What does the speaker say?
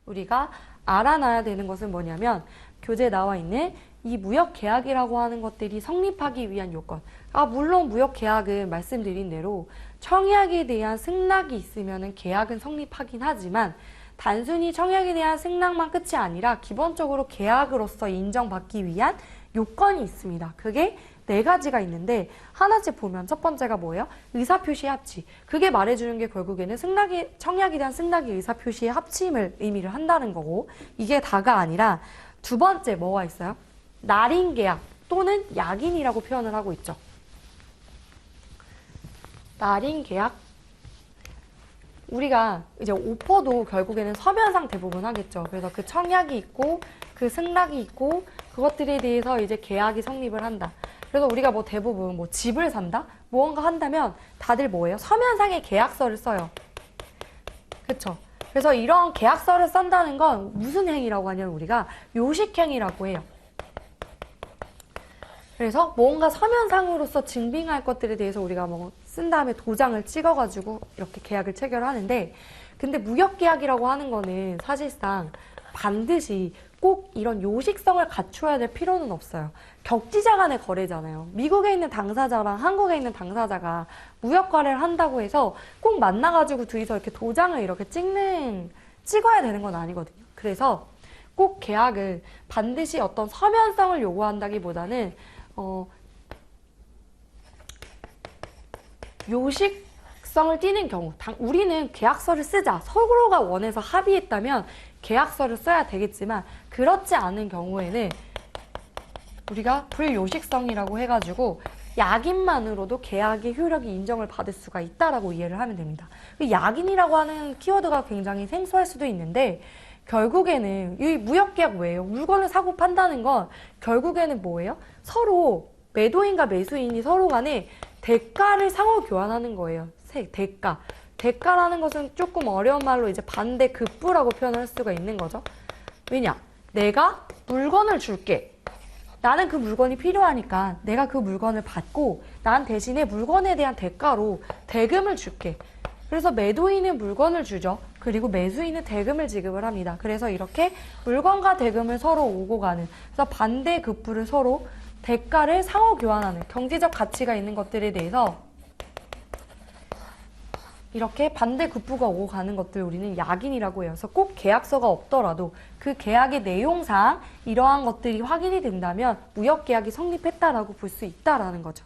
우리가 알아놔야 되는 것은 뭐냐면 교재에 나와 있는 이 무역계약이라고 하는 것들이 성립하기 위한 요건. 물론 무역계약은 말씀드린 대로 청약에 대한 승낙이 있으면 계약은 성립하긴 하지만 단순히 청약에 대한 승낙만 끝이 아니라 기본적으로 계약으로서 인정받기 위한 요건이 있습니다. 그게 4가지가 있는데 하나씩 보면 첫 번째가 뭐예요? 의사표시의 합치. 그게 말해주는 게 결국에는 청약에 대한 승낙이 의사표시의 합침을 의미를 한다는 거고 이게 다가 아니라 두 번째 뭐가 있어요? 날인계약 또는 약인이라고 표현을 하고 있죠. 날인계약 우리가 이제 오퍼도 결국에는 서면상 대부분 하겠죠. 그래서 그 청약이 있고 그 승낙이 있고 그것들에 대해서 이제 계약이 성립을 한다. 그래서 우리가 뭐 대부분 뭐 집을 산다? 무언가 한다면 다들 뭐예요? 서면상의 계약서를 써요. 그쵸? 그래서 이런 계약서를 쓴다는 건 무슨 행위라고 하냐면 우리가 요식행위라고 해요. 그래서 뭔가 서면상으로서 증빙할 것들에 대해서 우리가 뭐 쓴 다음에 도장을 찍어가지고 이렇게 계약을 체결하는데 근데 무역계약이라고 하는 거는 사실상 반드시 꼭 이런 요식성을 갖춰야 될 필요는 없어요. 격지자 간의 거래잖아요. 미국에 있는 당사자랑 한국에 있는 당사자가 무역 거래를 한다고 해서 꼭 만나가지고 둘이서 이렇게 도장을 이렇게 찍어야 되는 건 아니거든요. 그래서 꼭 계약을 반드시 어떤 서면성을 요구한다기보다는 요식성을 띠는 경우 우리는 계약서를 쓰자 서로가 원해서 합의했다면 계약서를 써야 되겠지만 그렇지 않은 경우에는 우리가 불요식성이라고 해가지고 약인만으로도 계약의 효력이 인정을 받을 수가 있다라고 이해를 하면 됩니다. 약인이라고 하는 키워드가 굉장히 생소할 수도 있는데 결국에는 이 무역계약 뭐예요? 물건을 사고 판다는 건 결국에는 뭐예요? 서로 매도인과 매수인이 서로 간에 대가를 상호 교환하는 거예요. 대가. 대가라는 것은 조금 어려운 말로 이제 반대급부라고 표현할 수가 있는 거죠. 왜냐? 내가 물건을 줄게. 나는 그 물건이 필요하니까 내가 그 물건을 받고 난 대신에 물건에 대한 대가로 대금을 줄게. 그래서 매도인은 물건을 주죠. 그리고 매수인은 대금을 지급을 합니다. 그래서 이렇게 물건과 대금을 서로 오고 가는 그래서 반대급부를 서로 대가를 상호 교환하는 경제적 가치가 있는 것들에 대해서 이렇게 반대급부가 오고 가는 것들 우리는 약인이라고 해요. 그래서 꼭 계약서가 없더라도 그 계약의 내용상 이러한 것들이 확인이 된다면 무역계약이 성립했다라고 볼 수 있다라는 거죠.